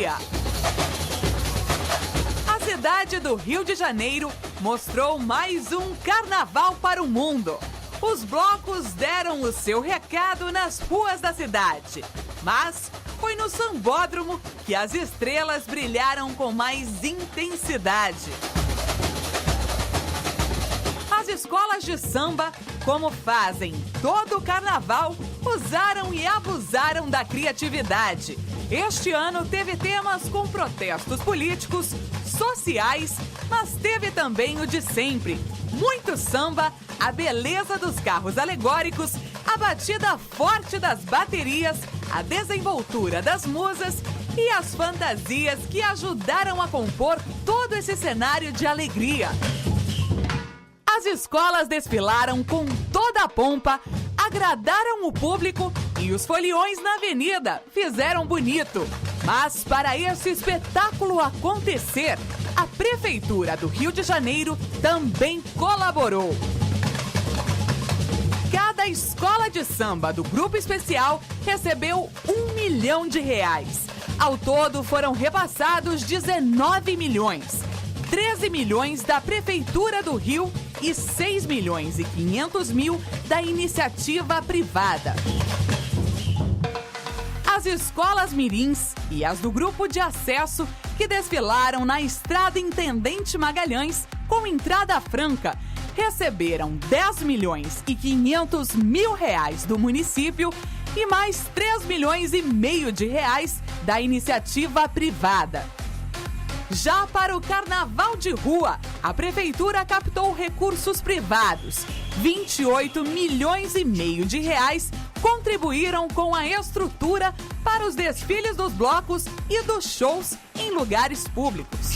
alegria. A cidade do Rio de Janeiro mostrou mais um carnaval para o mundo. Os blocos deram o seu recado nas ruas da cidade, mas foi no Sambódromo que as estrelas brilharam com mais intensidade. As escolas de samba, como fazem todo o carnaval, usaram e abusaram da criatividade. Este ano teve temas com protestos políticos, sociais, mas teve também o de sempre. Muito samba, a beleza dos carros alegóricos, a batida forte das baterias, a desenvoltura das musas e as fantasias que ajudaram a compor todo esse cenário de alegria. As escolas desfilaram com toda a pompa, agradaram o público e os foliões na avenida fizeram bonito. Mas para esse espetáculo acontecer, a Prefeitura do Rio de Janeiro também colaborou. Cada escola de samba do Grupo Especial recebeu R$1 milhão. Ao todo foram repassados 19 milhões. 13 milhões da Prefeitura do Rio e 6 milhões e 500 mil da iniciativa privada. As escolas mirins e as do grupo de acesso que desfilaram na Estrada Intendente Magalhães com entrada franca receberam 10 milhões e 500 mil reais do município e mais 3 milhões e meio de reais da iniciativa privada. Já para o Carnaval de Rua, a Prefeitura captou recursos privados. 28 milhões e meio de reais contribuíram com a estrutura para os desfiles dos blocos e dos shows em lugares públicos.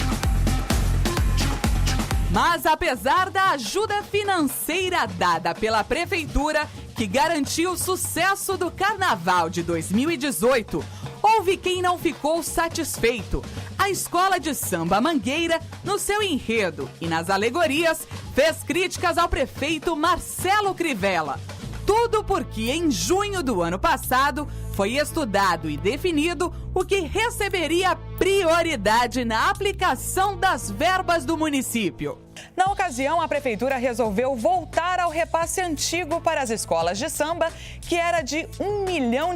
Mas apesar da ajuda financeira dada pela Prefeitura, que garantiu o sucesso do Carnaval de 2018, houve quem não ficou satisfeito. A Escola de Samba Mangueira, no seu enredo e nas alegorias, fez críticas ao prefeito Marcelo Crivella. Tudo porque em junho do ano passado foi estudado e definido o que receberia prioridade na aplicação das verbas do município. Na ocasião, a Prefeitura resolveu voltar ao repasse antigo para as escolas de samba, que era de R$1 milhão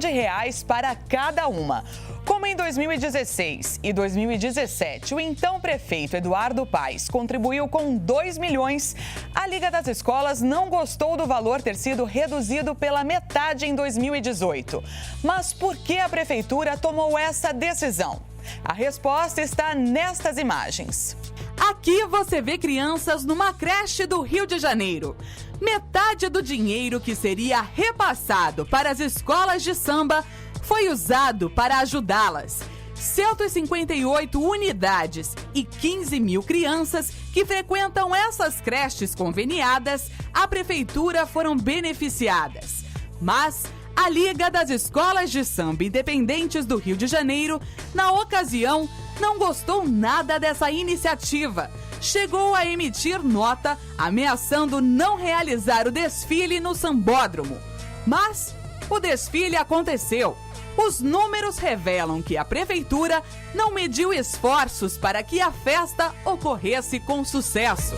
para cada uma. Como em 2016 e 2017, o então prefeito Eduardo Paes contribuiu com 2 milhões, a Liga das Escolas não gostou do valor ter sido reduzido pela metade em 2018. Mas por que a Prefeitura tomou essa decisão? A resposta está nestas imagens. Aqui você vê crianças numa creche do Rio de Janeiro. Metade do dinheiro que seria repassado para as escolas de samba foi usado para ajudá-las. 158 unidades e 15 mil crianças que frequentam essas creches conveniadas, a Prefeitura foram beneficiadas. Mas a Liga das Escolas de Samba Independentes do Rio de Janeiro, na ocasião, não gostou nada dessa iniciativa. Chegou a emitir nota ameaçando não realizar o desfile no Sambódromo. Mas o desfile aconteceu. Os números revelam que a Prefeitura não mediu esforços para que a festa ocorresse com sucesso.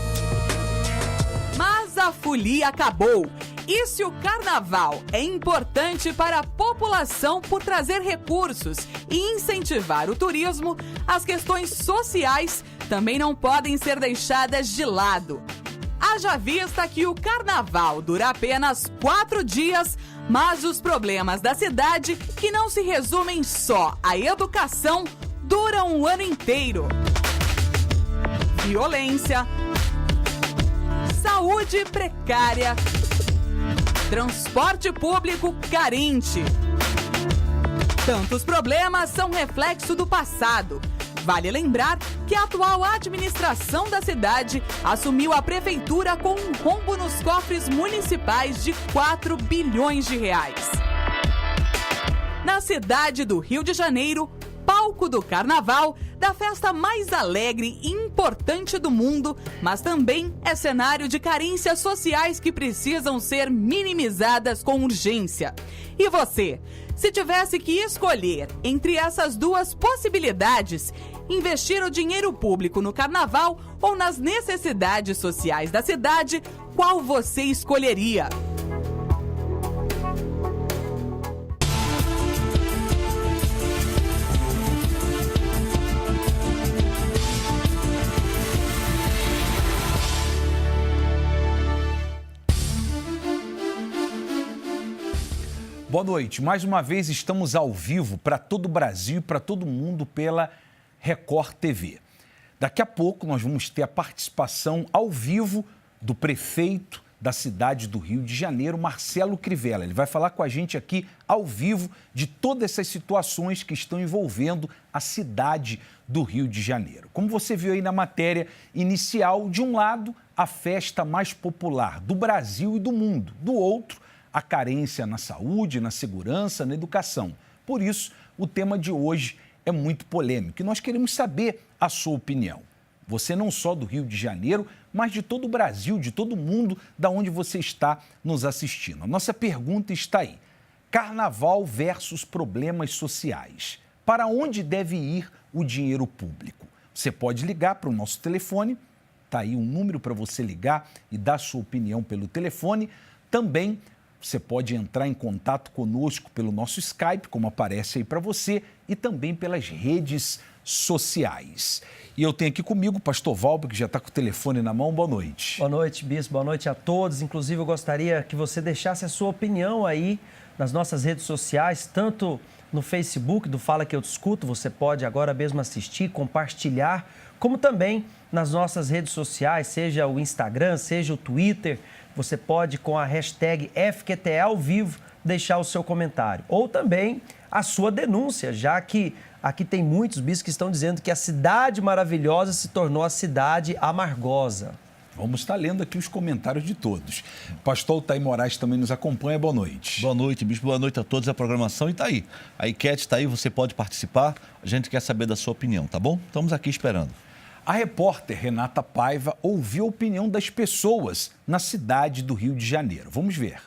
Mas a folia acabou. E se o carnaval é importante para a população por trazer recursos e incentivar o turismo, as questões sociais também não podem ser deixadas de lado. Haja vista que o carnaval dura apenas 4 dias, mas os problemas da cidade, que não se resumem só à educação, duram o ano inteiro. Violência, saúde precária, transporte público carente. Tantos problemas são reflexo do passado. Vale lembrar que a atual administração da cidade assumiu a prefeitura com um rombo nos cofres municipais de 4 bilhões de reais. Na cidade do Rio de Janeiro, palco do carnaval, da festa mais alegre e importante do mundo, mas também é cenário de carências sociais que precisam ser minimizadas com urgência. E você, Se tivesse que escolher entre essas duas possibilidades, investir o dinheiro público no carnaval ou nas necessidades sociais da cidade, qual você escolheria? Boa noite. Mais uma vez estamos ao vivo para todo o Brasil e para todo mundo pela Record TV. Daqui a pouco nós vamos ter a participação ao vivo do prefeito da cidade do Rio de Janeiro, Marcelo Crivella. Ele vai falar com a gente aqui ao vivo de todas essas situações que estão envolvendo a cidade do Rio de Janeiro. Como você viu aí na matéria inicial, de um lado, a festa mais popular do Brasil e do mundo, do outro, a carência na saúde, na segurança, na educação. Por isso, o tema de hoje é muito polêmico e nós queremos saber a sua opinião. Você não só do Rio de Janeiro, mas de todo o Brasil, de todo o mundo, da onde você está nos assistindo. A nossa pergunta está aí. Carnaval versus problemas sociais. Para onde deve ir o dinheiro público? Você pode ligar para o nosso telefone, está aí um número para você ligar e dar sua opinião pelo telefone. Também você pode entrar em contato conosco pelo nosso Skype, como aparece aí para você, e também pelas redes sociais. E eu tenho aqui comigo o pastor Valber, que já está com o telefone na mão. Boa noite. Boa noite, Bispo. Boa noite a todos. Inclusive, eu gostaria que você deixasse a sua opinião aí nas nossas redes sociais, tanto no Facebook do Fala Que Eu Te Escuto, você pode agora mesmo assistir, compartilhar, como também nas nossas redes sociais, seja o Instagram, seja o Twitter. Você pode, com a hashtag FQTE ao vivo, deixar o seu comentário. Ou também a sua denúncia, já que aqui tem muitos bispos que estão dizendo que a cidade maravilhosa se tornou a cidade amargosa. Vamos estar lendo aqui os comentários de todos. Pastor Altair Moraes também nos acompanha. Boa noite. Boa noite, bispo. Boa noite a todos. A programação está aí. A enquete está aí, você pode participar. A gente quer saber da sua opinião, tá bom? Estamos aqui esperando. A repórter Renata Paiva ouviu a opinião das pessoas na cidade do Rio de Janeiro. Vamos ver.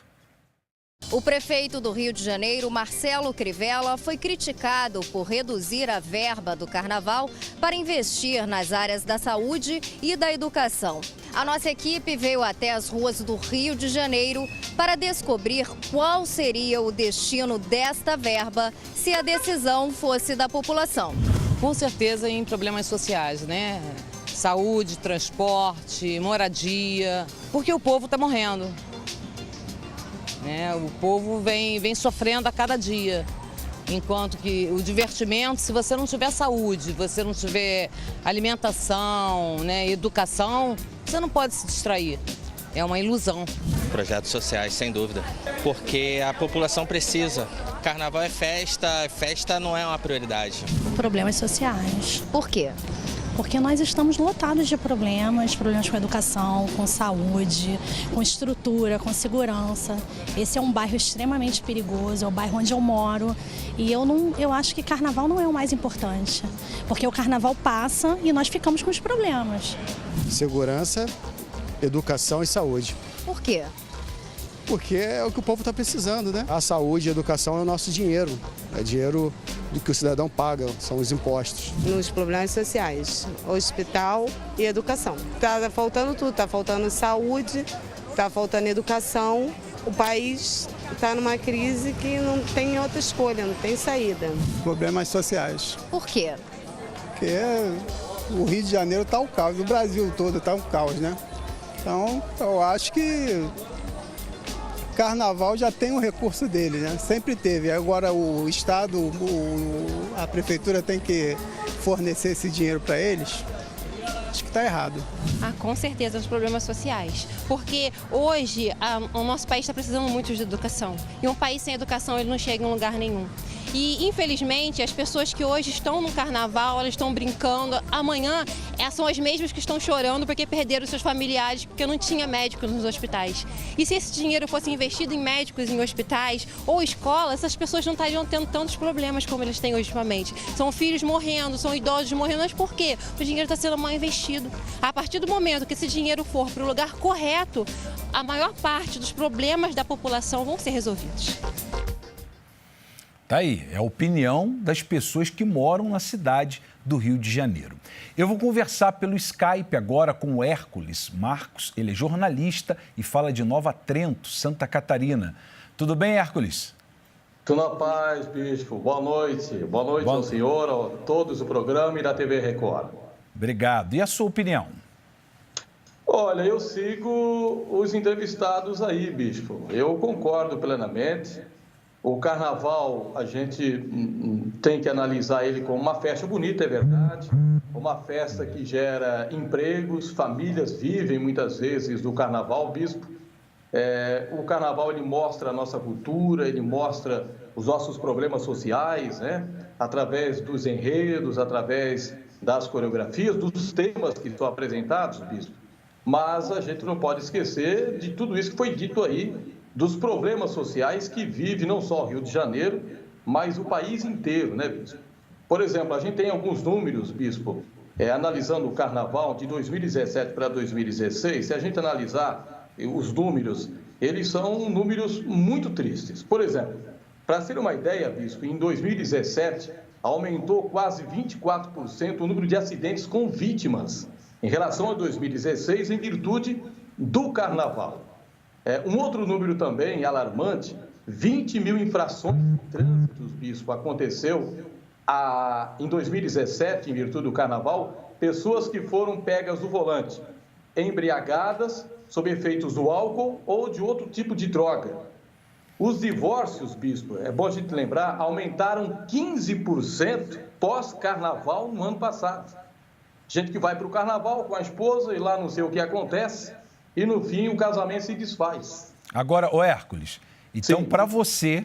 O prefeito do Rio de Janeiro, Marcelo Crivella, foi criticado por reduzir a verba do carnaval para investir nas áreas da saúde e da educação. A nossa equipe veio até as ruas do Rio de Janeiro para descobrir qual seria o destino desta verba se a decisão fosse da população. Com certeza em problemas sociais, né? Saúde, transporte, moradia, porque o povo está morrendo. O povo vem sofrendo a cada dia, enquanto que o divertimento, se você não tiver saúde, você não tiver alimentação, educação, você não pode se distrair. É uma ilusão. Projetos sociais, sem dúvida, porque a população precisa. Carnaval é festa, festa não é uma prioridade. Problemas sociais. Por quê? Porque nós estamos lotados de problemas com educação, com saúde, com estrutura, com segurança. Esse é um bairro extremamente perigoso, é o bairro onde eu moro. E eu acho que carnaval não é o mais importante, porque o carnaval passa e nós ficamos com os problemas. Segurança, educação e saúde. Por quê? Porque é o que o povo está precisando, né? A saúde e a educação é o nosso dinheiro. É dinheiro do que o cidadão paga, são os impostos. Nos problemas sociais, hospital e educação. Está faltando tudo, está faltando saúde, está faltando educação. O país está numa crise que não tem outra escolha, não tem saída. Problemas sociais. Por quê? Porque o Rio de Janeiro está um caos, o Brasil todo está um caos, né? Então, eu acho que Carnaval já tem um recurso dele, né? Sempre teve. Agora o Estado, a Prefeitura tem que fornecer esse dinheiro para eles. Acho que está errado. Com certeza, os problemas sociais. Porque hoje o nosso país está precisando muito de educação. E um país sem educação ele não chega em lugar nenhum. E, infelizmente, as pessoas que hoje estão no carnaval, elas estão brincando. Amanhã, são as mesmas que estão chorando porque perderam seus familiares, porque não tinha médicos nos hospitais. E se esse dinheiro fosse investido em médicos, em hospitais ou escolas, essas pessoas não estariam tendo tantos problemas como eles têm ultimamente. São filhos morrendo, são idosos morrendo, mas por quê? O dinheiro está sendo mal investido. A partir do momento que esse dinheiro for para o lugar correto, a maior parte dos problemas da população vão ser resolvidos. Tá aí, é a opinião das pessoas que moram na cidade do Rio de Janeiro. Eu vou conversar pelo Skype agora com o Hércules Marcos. Ele é jornalista e fala de Nova Trento, Santa Catarina. Tudo bem, Hércules? Tudo na paz, bispo. Boa noite. Boa noite ao senhor, a todos do programa e da TV Record. Obrigado. E a sua opinião? Olha, eu sigo os entrevistados aí, bispo. Eu concordo plenamente. O carnaval, a gente tem que analisar ele como uma festa bonita, é verdade. Uma festa que gera empregos, famílias vivem muitas vezes do carnaval, bispo. O carnaval, ele mostra a nossa cultura, ele mostra os nossos problemas sociais, né? Através dos enredos, através das coreografias, dos temas que são apresentados, bispo. Mas a gente não pode esquecer de tudo isso que foi dito aí, dos problemas sociais que vive não só o Rio de Janeiro, mas o país inteiro, né, bispo? Por exemplo, a gente tem alguns números, bispo, analisando o carnaval de 2017 para 2016, se a gente analisar os números, eles são números muito tristes. Por exemplo, para ter uma ideia, bispo, em 2017 aumentou quase 24% o número de acidentes com vítimas em relação a 2016, em virtude do carnaval. Um outro número também alarmante, 20 mil infrações de trânsito, bispo, aconteceu em 2017, em virtude do carnaval, pessoas que foram pegas do volante, embriagadas, sob efeitos do álcool ou de outro tipo de droga. Os divórcios, bispo, é bom a gente lembrar, aumentaram 15% pós-carnaval no ano passado. Gente que vai para o carnaval com a esposa e lá não sei o que acontece, e no fim o casamento se desfaz. Agora, ô Hércules, então para você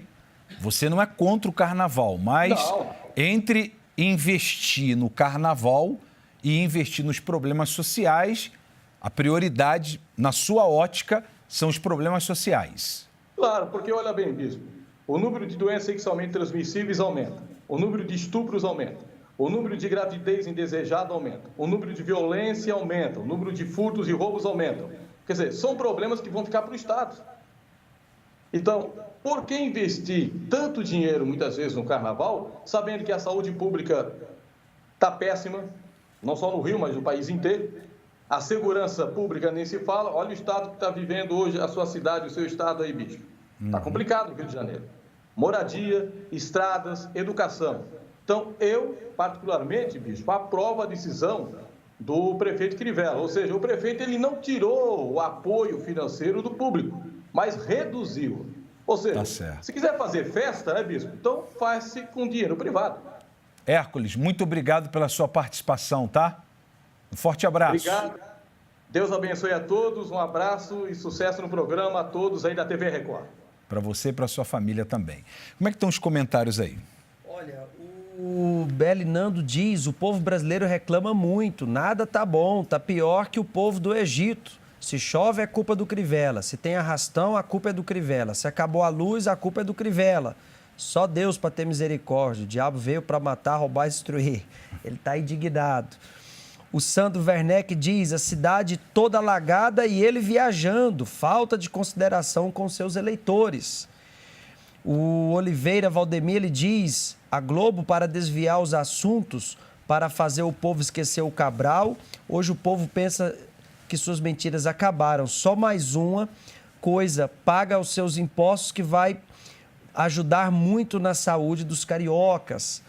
não é contra o carnaval, mas entre investir no carnaval e investir nos problemas sociais, a prioridade, na sua ótica, são os problemas sociais. Claro, porque olha bem, bispo, o número de doenças sexualmente transmissíveis aumenta, o número de estupros aumenta, o número de gravidez indesejada aumenta, o número de violência aumenta, o número de furtos e roubos aumenta. Quer dizer, são problemas que vão ficar para o Estado. Então, por que investir tanto dinheiro, muitas vezes, no carnaval, sabendo que a saúde pública está péssima, não só no Rio, mas no país inteiro? A segurança pública nem se fala. Olha o estado que está vivendo hoje a sua cidade, o seu estado aí, bicho. Está complicado no Rio de Janeiro. Moradia, estradas, educação. Então, eu, particularmente, bicho, aprovo a decisão do prefeito Crivella. Ou seja, o prefeito ele não tirou o apoio financeiro do público, mas reduziu. Ou seja, se quiser fazer festa, né, bispo? Então, faz-se com dinheiro privado. Hércules, muito obrigado pela sua participação, tá? Um forte abraço. Obrigado. Deus abençoe a todos, um abraço e sucesso no programa a todos aí da TV Record. Para você e para sua família também. Como é que estão os comentários aí? Olha, o Belinando diz, o povo brasileiro reclama muito, nada tá bom, tá pior que o povo do Egito. Se chove é culpa do Crivella, se tem arrastão a culpa é do Crivella, se acabou a luz a culpa é do Crivella. Só Deus para ter misericórdia, o diabo veio para matar, roubar e destruir. Ele está indignado. O Sandro Werneck diz, a cidade toda alagada e ele viajando, falta de consideração com seus eleitores. O Oliveira Valdemir, ele diz, a Globo para desviar os assuntos, para fazer o povo esquecer o Cabral, hoje o povo pensa que suas mentiras acabaram. Só mais uma coisa, paga os seus impostos que vai ajudar muito na saúde dos cariocas.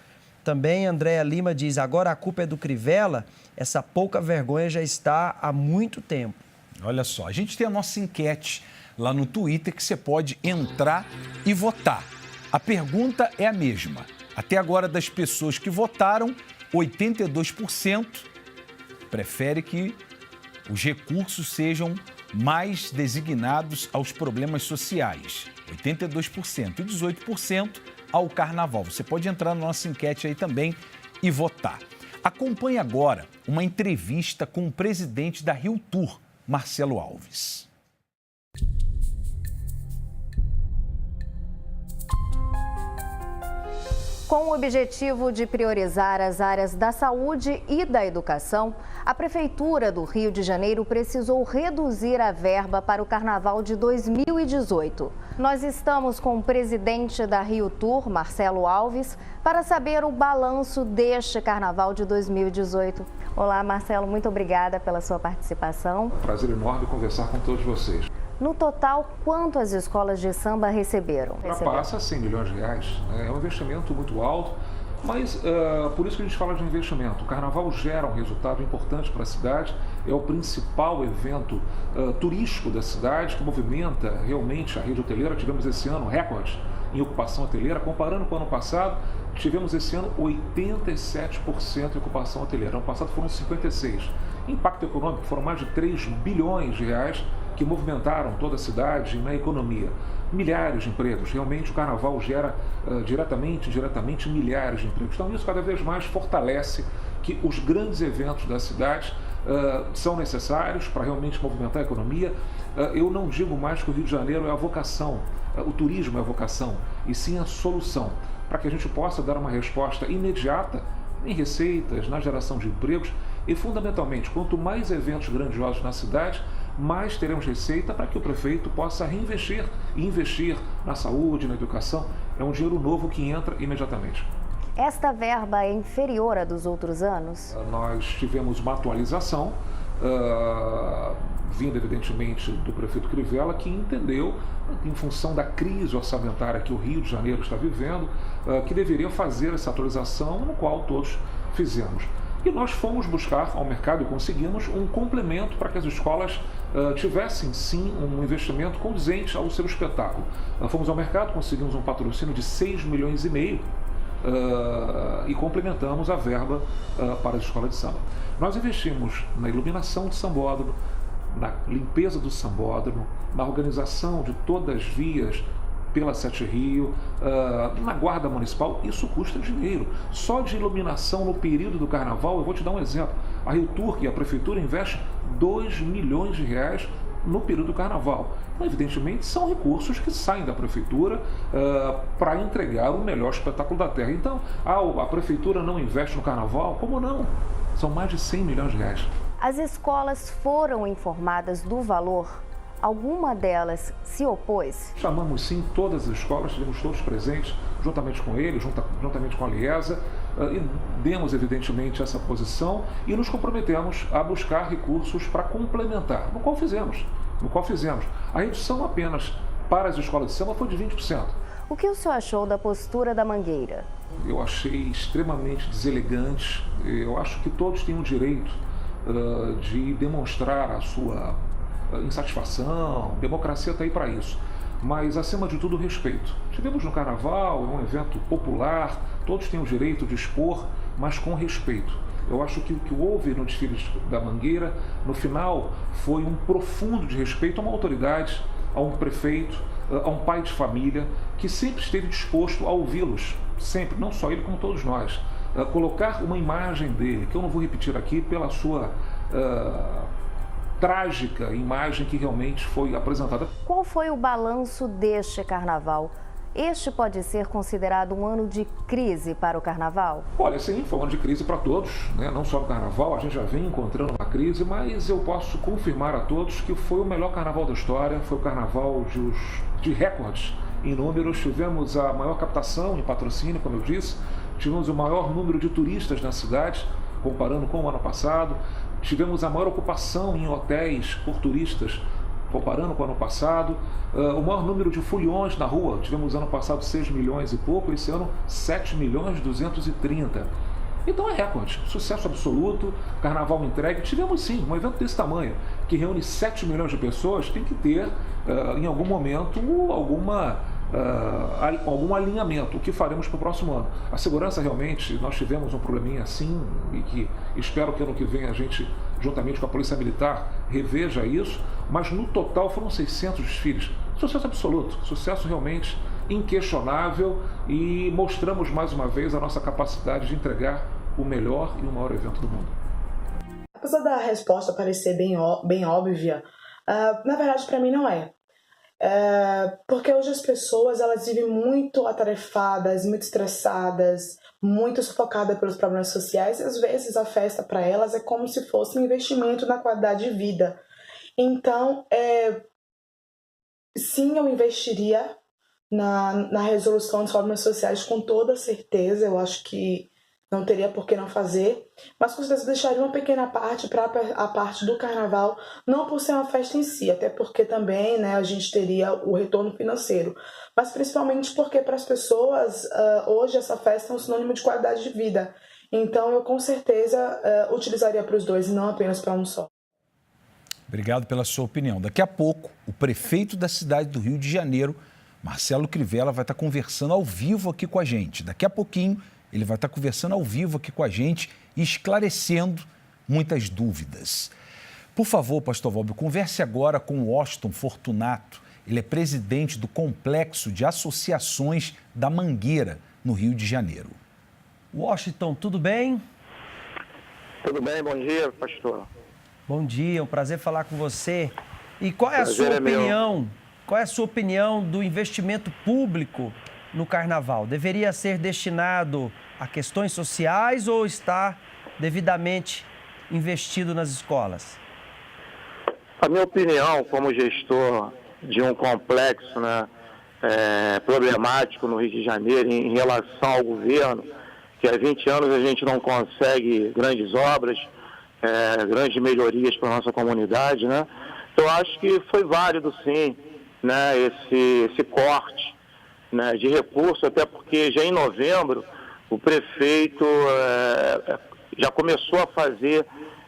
Também Andréa Lima diz, agora a culpa é do Crivella, essa pouca vergonha já está há muito tempo. Olha só, a gente tem a nossa enquete lá no Twitter que você pode entrar e votar. A pergunta é a mesma. Até agora, das pessoas que votaram, 82% prefere que os recursos sejam mais designados aos problemas sociais. 82% e 18% ao carnaval. Você pode entrar na nossa enquete aí também e votar. Acompanhe agora uma entrevista com o presidente da Rio Tour, Marcelo Alves. Com o objetivo de priorizar as áreas da saúde e da educação, a Prefeitura do Rio de Janeiro precisou reduzir a verba para o Carnaval de 2018. Nós estamos com o presidente da Rio Tour, Marcelo Alves, para saber o balanço deste Carnaval de 2018. Olá, Marcelo, muito obrigada pela sua participação. Prazer enorme conversar com todos vocês. No total, quanto as escolas de samba receberam? Ultrapassa 100 milhões de reais. É um investimento muito alto, mas por isso que a gente fala de investimento. O Carnaval gera um resultado importante para a cidade, é o principal evento turístico da cidade, que movimenta realmente a rede hoteleira. Tivemos esse ano recorde em ocupação hoteleira. Comparando com o ano passado, tivemos esse ano 87% de ocupação hoteleira. Ano passado foram 56%. Impacto econômico foram mais de 3 bilhões de reais que movimentaram toda a cidade na economia. Milhares de empregos. Realmente o Carnaval gera diretamente milhares de empregos. Então isso cada vez mais fortalece que os grandes eventos da cidade são necessários para realmente movimentar a economia. Eu não digo mais que o Rio de Janeiro é a vocação, o turismo é a vocação, e sim a solução, para que a gente possa dar uma resposta imediata em receitas, na geração de empregos e, fundamentalmente, quanto mais eventos grandiosos na cidade, mais teremos receita para que o prefeito possa reinvestir e investir na saúde, na educação. É um dinheiro novo que entra imediatamente. Esta verba é inferior à dos outros anos? Nós tivemos uma atualização, vinda evidentemente do prefeito Crivella, que entendeu, em função da crise orçamentária que o Rio de Janeiro está vivendo, que deveria fazer essa atualização, no qual todos fizemos. E nós fomos buscar ao mercado e conseguimos um complemento para que as escolas tivessem sim um investimento condizente ao seu espetáculo. Fomos ao mercado, conseguimos um patrocínio de 6,5 milhões e complementamos a verba para as escolas de samba. Nós investimos na iluminação do sambódromo, na limpeza do sambódromo, na organização de todas as vias pela Sete Rio, na guarda municipal. Isso custa dinheiro. Só de iluminação no período do Carnaval, eu vou te dar um exemplo. A Rio Tour e a Prefeitura investe 2 milhões de reais no período do Carnaval. Então, evidentemente, são recursos que saem da Prefeitura para entregar o melhor espetáculo da terra. Então, a Prefeitura não investe no Carnaval? Como não? São mais de 100 milhões de reais. As escolas foram informadas do valor? Alguma delas se opôs? Chamamos sim todas as escolas, estivemos todos presentes, juntamente com eles, juntamente com a Liesa, e demos evidentemente essa posição e nos comprometemos a buscar recursos para complementar, no qual fizemos. A redução apenas para as escolas de samba foi de 20%. O que o senhor achou da postura da Mangueira? Eu achei extremamente deselegante. Eu acho que todos têm o direito de demonstrar a sua insatisfação. Democracia está aí para isso. Mas, acima de tudo, respeito. Tivemos no Carnaval, é um evento popular, todos têm o direito de expor, mas com respeito. Eu acho que o que houve no desfile da Mangueira, no final, foi um profundo desrespeito a uma autoridade, a um prefeito, a um pai de família, que sempre esteve disposto a ouvi-los, sempre, não só ele como todos nós. Colocar uma imagem dele, que eu não vou repetir aqui, pela sua trágica imagem que realmente foi apresentada. Qual foi o balanço deste Carnaval? Este pode ser considerado um ano de crise para o Carnaval? Olha, sim, foi um ano de crise para todos, né? Não só no Carnaval, a gente já vem encontrando uma crise, mas eu posso confirmar a todos que foi o melhor Carnaval da história, foi o Carnaval de recordes em números. Tivemos a maior captação em patrocínio, como eu disse, tivemos o maior número de turistas na cidade, comparando com o ano passado, tivemos a maior ocupação em hotéis por turistas, comparando com o ano passado, o maior número de foliões na rua, tivemos ano passado 6 milhões e pouco, esse ano 7 milhões 230. Então é recorde, sucesso absoluto, Carnaval entregue. Tivemos sim um evento desse tamanho, que reúne 7 milhões de pessoas, tem que ter em algum momento algum alinhamento, o que faremos para o próximo ano. A segurança realmente, nós tivemos um probleminha assim, e que espero que ano que vem a gente, juntamente com a Polícia Militar, reveja isso, mas no total foram 600 desfiles. Sucesso absoluto, sucesso realmente inquestionável, e mostramos mais uma vez a nossa capacidade de entregar o melhor e o maior evento do mundo. Apesar da resposta parecer bem óbvia, na verdade para mim não é. Porque hoje as pessoas elas vivem muito atarefadas, muito estressadas, muito sufocadas pelos problemas sociais, e às vezes a festa para elas é como se fosse um investimento na qualidade de vida. Então, sim, eu investiria na resolução dos problemas sociais com toda certeza. Eu acho que não teria por que não fazer, mas com certeza deixaria uma pequena parte para a parte do carnaval, não por ser uma festa em si, até porque também, né, a gente teria o retorno financeiro, mas principalmente porque para as pessoas hoje essa festa é um sinônimo de qualidade de vida. Então eu com certeza utilizaria para os dois e não apenas para um só. Obrigado pela sua opinião. Daqui a pouco, o prefeito da cidade do Rio de Janeiro, Marcelo Crivella, vai estar conversando ao vivo aqui com a gente. Daqui a pouquinho, ele vai estar conversando ao vivo aqui com a gente e esclarecendo muitas dúvidas. Por favor, pastor Valber, converse agora com o Washington Fortunato. Ele é presidente do Complexo de Associações da Mangueira, no Rio de Janeiro. Washington, tudo bem? Tudo bem, bom dia, pastor. Bom dia, é um prazer falar com você. E qual é a sua opinião? Qual é a sua opinião do investimento público no carnaval? Deveria ser destinado a questões sociais ou está devidamente investido nas escolas? A minha opinião, como gestor de um complexo, né, problemático no Rio de Janeiro em relação ao governo, que há 20 anos a gente não consegue grandes obras, grandes melhorias para a nossa comunidade, né? Eu acho que foi válido, sim, né, esse corte, né, de recursos, até porque já em novembro o prefeito já começou a fazer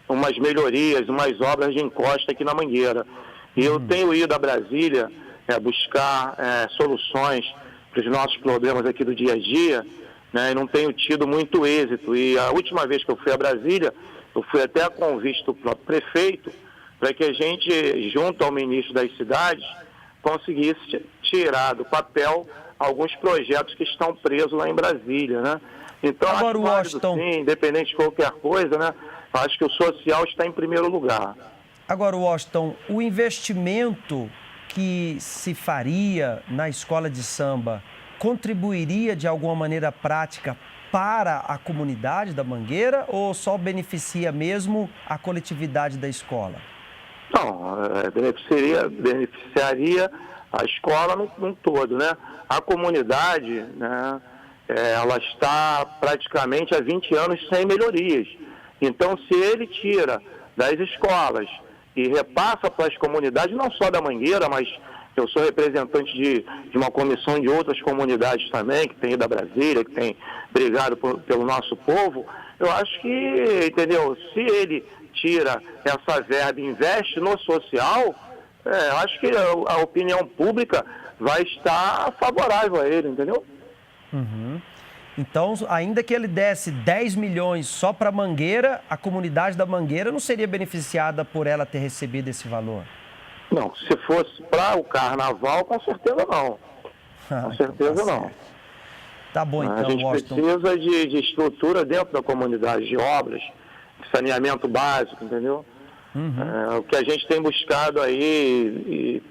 umas melhorias, umas obras de encosta aqui na Mangueira. E eu tenho ido a Brasília buscar soluções para os nossos problemas aqui do dia a dia, né, e não tenho tido muito êxito. E a última vez que eu fui a Brasília, eu fui até a convite do próprio prefeito para que a gente, junto ao ministro das cidades, conseguisse tirar do papel alguns projetos que estão presos lá em Brasília, né? Então, agora, acho válido, sim, independente de qualquer coisa, né? Acho que o social está em primeiro lugar. Agora, Washington, o investimento que se faria na escola de samba contribuiria de alguma maneira prática para a comunidade da Mangueira ou só beneficia mesmo a coletividade da escola? Não, beneficiaria a escola num todo, né? A comunidade, né, ela está praticamente há 20 anos sem melhorias. Então, se ele tira das escolas e repassa para as comunidades, não só da Mangueira, mas eu sou representante de uma comissão de outras comunidades também, que tem ido a Brasília, que tem brigado pelo nosso povo, eu acho que, entendeu, se ele tira essa verba e investe no social, acho que a opinião pública vai estar favorável a ele, entendeu? Uhum. Então, ainda que ele desse 10 milhões só para a Mangueira, a comunidade da Mangueira não seria beneficiada por ela ter recebido esse valor? Não, se fosse para o carnaval, com certeza não. Com certeza não. Tá bom, então, a gente Washington. precisa de estrutura dentro da comunidade, de obras, de saneamento básico, entendeu? O que a gente tem buscado aí,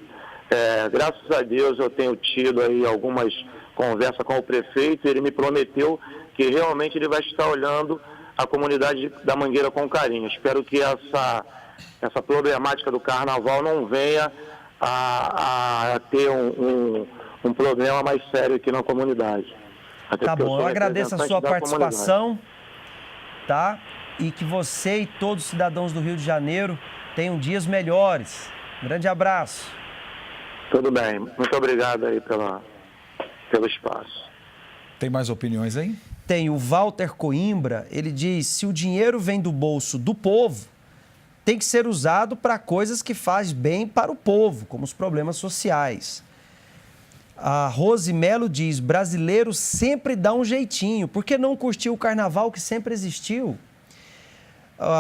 graças a Deus eu tenho tido aí algumas conversas com o prefeito, ele me prometeu que realmente ele vai estar olhando a comunidade da Mangueira com carinho. Espero que essa problemática do carnaval não venha a ter um problema mais sério aqui na comunidade. Tá bom, eu agradeço a sua participação, tá? E que você e todos os cidadãos do Rio de Janeiro tenham dias melhores. Grande abraço. Tudo bem, muito obrigado aí pelo espaço. Tem mais opiniões aí? Tem o Walter Coimbra, ele diz, se o dinheiro vem do bolso do povo, tem que ser usado para coisas que faz bem para o povo, como os problemas sociais. A Rose Melo diz, brasileiro sempre dá um jeitinho, por que não curtir o carnaval que sempre existiu?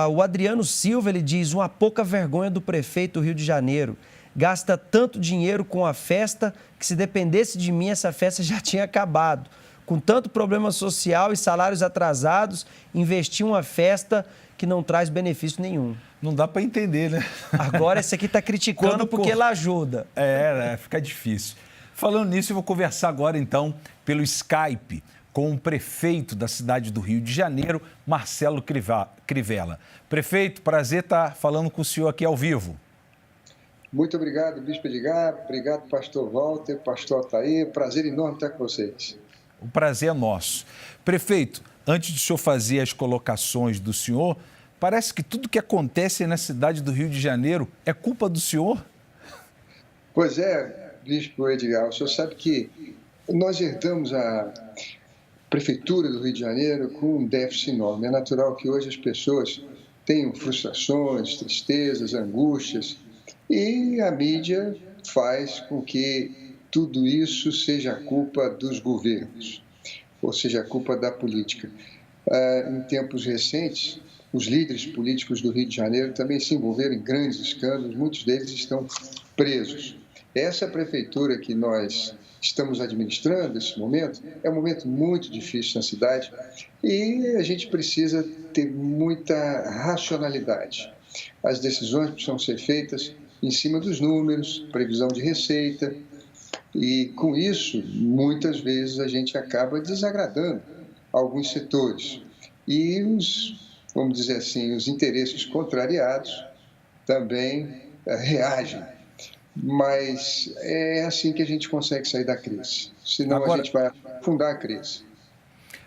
O Adriano Silva, ele diz, uma pouca vergonha do prefeito do Rio de Janeiro. Gasta tanto dinheiro com a festa que se dependesse de mim, essa festa já tinha acabado. com tanto problema social e salários atrasados, investir uma festa que não traz benefício nenhum. Não dá para entender, né? Agora esse aqui está criticando porque ela ajuda. Fica difícil. Falando nisso, eu vou conversar agora, então, pelo Skype, com o prefeito da cidade do Rio de Janeiro, Marcelo Crivella. Prefeito, prazer estar falando com o senhor aqui ao vivo. Muito obrigado, Bispo Edgar. Obrigado, pastor Walter, pastor Altair. Prazer enorme estar com vocês. O prazer é nosso. Prefeito, antes de o senhor fazer as colocações do senhor, parece que tudo que acontece na cidade do Rio de Janeiro é culpa do senhor? Pois é, Bispo Edgar. O senhor sabe que nós herdamos a Prefeitura do Rio de Janeiro com um déficit enorme. É natural que hoje as pessoas tenham frustrações, tristezas, angústias, e a mídia faz com que tudo isso seja a culpa dos governos, ou seja, a culpa da política. Em tempos recentes, os líderes políticos do Rio de Janeiro também se envolveram em grandes escândalos, muitos deles estão presos. Essa prefeitura que nós estamos administrando nesse momento é um momento muito difícil na cidade e a gente precisa ter muita racionalidade. As decisões precisam ser feitas em cima dos números, previsão de receita, e com isso, muitas vezes a gente acaba desagradando alguns setores. E vamos dizer assim, os interesses contrariados também reagem. Mas é assim que a gente consegue sair da crise, senão agora, a gente vai afundar a crise.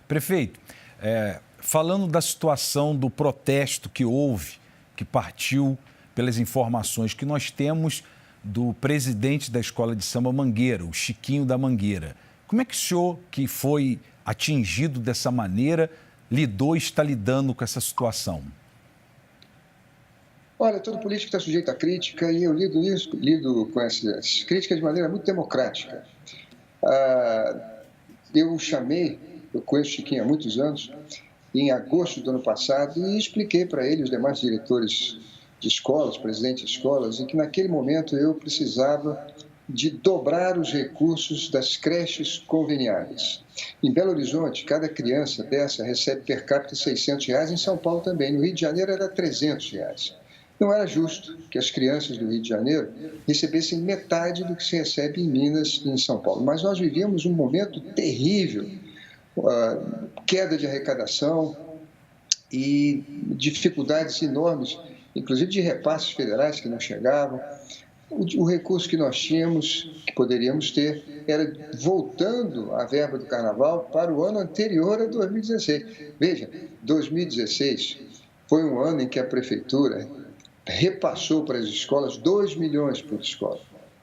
Prefeito, falando da situação do protesto que houve, que partiu pelas informações que nós temos do presidente da Escola de Samba Mangueira, o Chiquinho da Mangueira. Como é que o senhor, que foi atingido dessa maneira, está lidando com essa situação? Olha, todo político está sujeito à crítica e eu lido com essas críticas de maneira muito democrática. Eu conheço o Chiquinho há muitos anos, em agosto do ano passado, e expliquei para ele, os demais diretores de escolas, presidentes de escolas, em que naquele momento eu precisava de dobrar os recursos das creches conveniadas. Em Belo Horizonte, cada criança dessa recebe per capita R$600, em São Paulo também, no Rio de Janeiro era R$300. Não era justo que as crianças do Rio de Janeiro recebessem metade do que se recebe em Minas e em São Paulo. Mas nós vivíamos um momento terrível, queda de arrecadação e dificuldades enormes, inclusive de repasses federais que não chegavam. O recurso que nós tínhamos, que poderíamos ter, era voltando a verba do Carnaval para o ano anterior a 2016. Veja, 2016 foi um ano em que a Prefeitura repassou para as escolas 2 milhões por escola.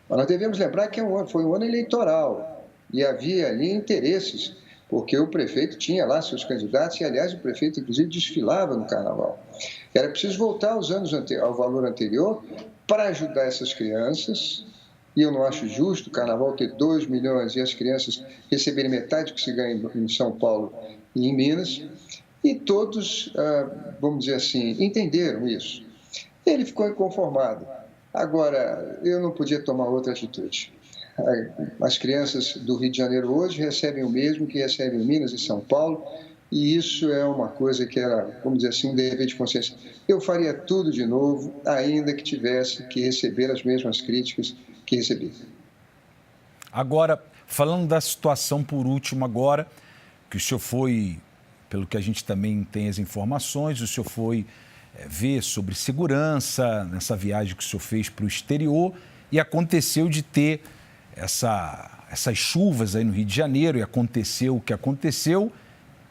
Mas nós devemos lembrar que foi um ano eleitoral e havia ali interesses, porque o prefeito tinha lá seus candidatos e, aliás, o prefeito, inclusive, desfilava no Carnaval. Era preciso voltar ao valor anterior para ajudar essas crianças, e eu não acho justo o Carnaval ter 2 milhões e as crianças receberem metade do que se ganha em São Paulo e em Minas, e todos, vamos dizer assim, entenderam isso. Ele ficou inconformado. Agora, eu não podia tomar outra atitude. As crianças do Rio de Janeiro hoje recebem o mesmo que recebem em Minas e São Paulo, e isso é uma coisa que era, vamos dizer assim, um dever de consciência. Eu faria tudo de novo, ainda que tivesse que receber as mesmas críticas que recebi. Agora, falando da situação por último agora, que o senhor foi, pelo que a gente também tem as informações, o senhor foi ver sobre segurança nessa viagem que o senhor fez para o exterior e aconteceu de ter essas chuvas aí no Rio de Janeiro e aconteceu o que aconteceu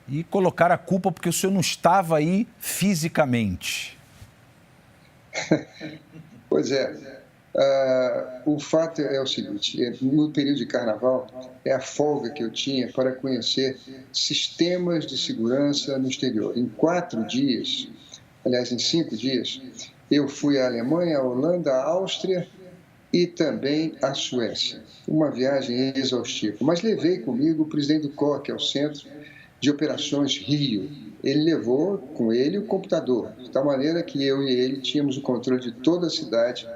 e colocar a culpa porque o senhor não estava aí fisicamente. Pois é. O fato é o seguinte, no período de Carnaval é a folga que eu tinha para conhecer sistemas de segurança no exterior. Em 4 dias, aliás, em 5 dias, eu fui à Alemanha, à Holanda, à Áustria e também à Suécia. Uma viagem exaustiva. Mas levei comigo o presidente do COR, que é o Centro de Operações Rio. Ele levou com ele o computador, de tal maneira que eu e ele tínhamos o controle de toda a cidade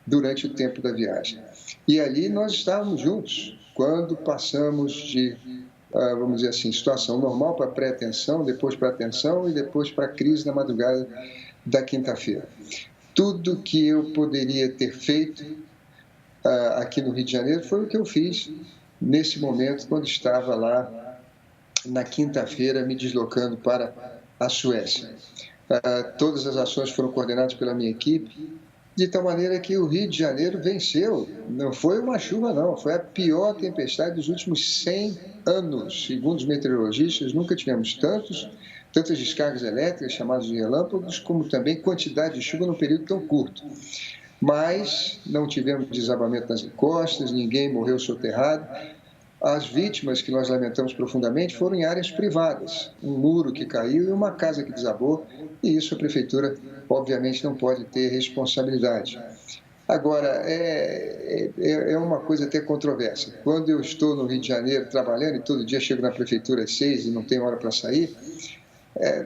durante o tempo da viagem. E ali nós estávamos juntos, quando passamos de vamos dizer assim, situação normal para pré-atenção, depois para atenção e depois para a crise na madrugada da quinta-feira. Tudo que eu poderia ter feito aqui no Rio de Janeiro foi o que eu fiz nesse momento, quando estava lá na quinta-feira me deslocando para a Suécia. Todas as ações foram coordenadas pela minha equipe, de tal maneira que o Rio de Janeiro venceu. Não foi uma chuva, não. Foi a pior tempestade dos últimos 100 anos. Segundo os meteorologistas, nunca tivemos tantas descargas elétricas, chamadas de relâmpagos, como também quantidade de chuva num período tão curto. Mas não tivemos desabamento nas encostas, ninguém morreu soterrado. As vítimas que nós lamentamos profundamente foram em áreas privadas, um muro que caiu e uma casa que desabou, e isso a prefeitura, obviamente, não pode ter responsabilidade. Agora, é uma coisa até controversa. Quando eu estou no Rio de Janeiro trabalhando e todo dia chego na prefeitura às 6 e não tenho hora para sair,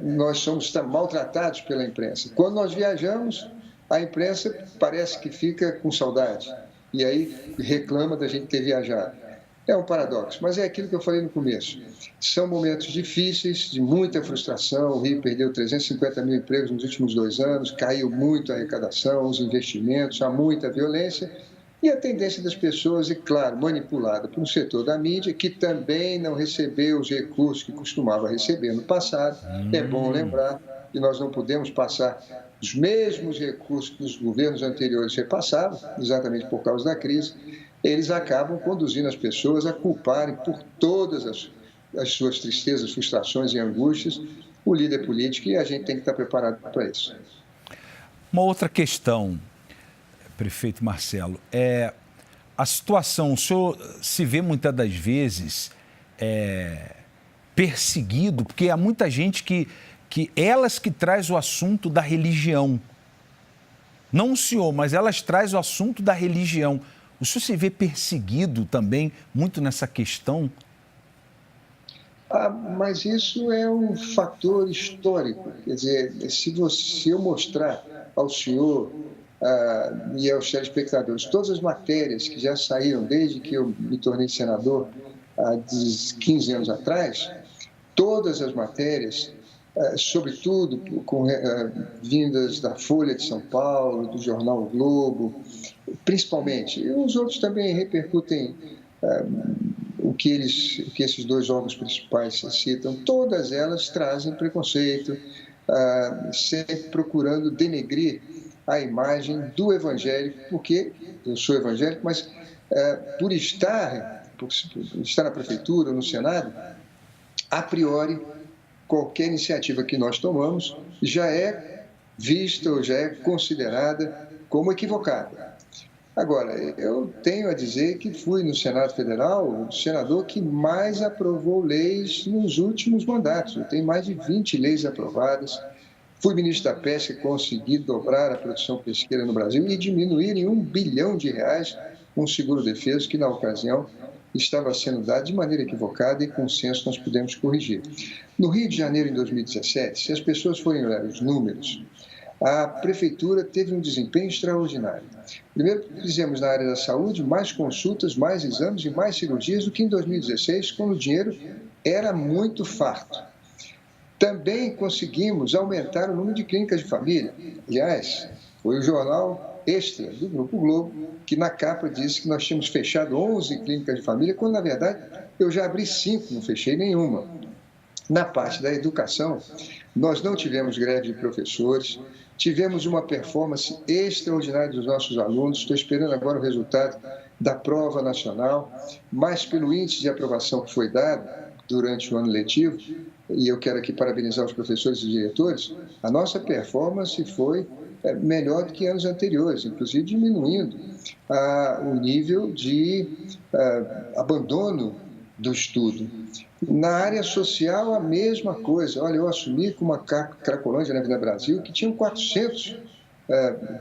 nós somos maltratados pela imprensa. Quando nós viajamos, a imprensa parece que fica com saudade e aí reclama da gente ter viajado. É um paradoxo, mas é aquilo que eu falei no começo. São momentos difíceis, de muita frustração. O Rio perdeu 350 mil empregos nos últimos 2 anos, caiu muito a arrecadação, os investimentos, há muita violência. E a tendência das pessoas é, claro, manipulada por um setor da mídia que também não recebeu os recursos que costumava receber no passado. É bom lembrar que nós não podemos passar os mesmos recursos que os governos anteriores repassavam, exatamente por causa da crise. Eles acabam conduzindo as pessoas a culparem por todas as suas tristezas, frustrações e angústias o líder político, e a gente tem que estar preparado para isso. Uma outra questão, prefeito Marcelo, é a situação, o senhor se vê muitas das vezes perseguido, porque há muita gente que elas que traz o assunto da religião. Não o senhor, mas elas traz o assunto da religião. O senhor se vê perseguido também muito nessa questão? Mas isso é um fator histórico. Quer dizer, se eu mostrar ao senhor e aos telespectadores todas as matérias que já saíram desde que eu me tornei senador há 15 anos atrás, todas as matérias, sobretudo vindas da Folha de São Paulo, do jornal O Globo, principalmente. E os outros também repercutem o que esses 2 órgãos principais citam. Todas elas trazem preconceito, sempre procurando denegrir a imagem do evangélico, porque eu sou evangélico, mas por estar na prefeitura, no Senado, a priori, qualquer iniciativa que nós tomamos já é vista ou já é considerada como equivocada. Agora, eu tenho a dizer que fui no Senado Federal o senador que mais aprovou leis nos últimos mandatos. Eu tenho mais de 20 leis aprovadas. Fui ministro da Pesca e consegui dobrar a produção pesqueira no Brasil e diminuir em R$1 bilhão um seguro-defeso que, na ocasião, estava sendo dado de maneira equivocada e com senso nós pudemos corrigir. No Rio de Janeiro, em 2017, se as pessoas forem olhar os números, a prefeitura teve um desempenho extraordinário. Primeiro, fizemos na área da saúde mais consultas, mais exames e mais cirurgias do que em 2016, quando o dinheiro era muito farto. Também conseguimos aumentar o número de clínicas de família. Aliás, foi o jornal Extra, do Grupo Globo, que na capa disse que nós tínhamos fechado 11 clínicas de família, quando, na verdade, eu já abri 5, não fechei nenhuma. Na parte da educação, nós não tivemos greve de professores, tivemos uma performance extraordinária dos nossos alunos. Estou esperando agora o resultado da prova nacional, mas pelo índice de aprovação que foi dado durante o ano letivo, e eu quero aqui parabenizar os professores e diretores, a nossa performance foi melhor do que anos anteriores, inclusive diminuindo o nível de abandono do estudo. Na área social, a mesma coisa. Olha, eu assumi com uma Cracolândia na Avenida Brasil que tinham 400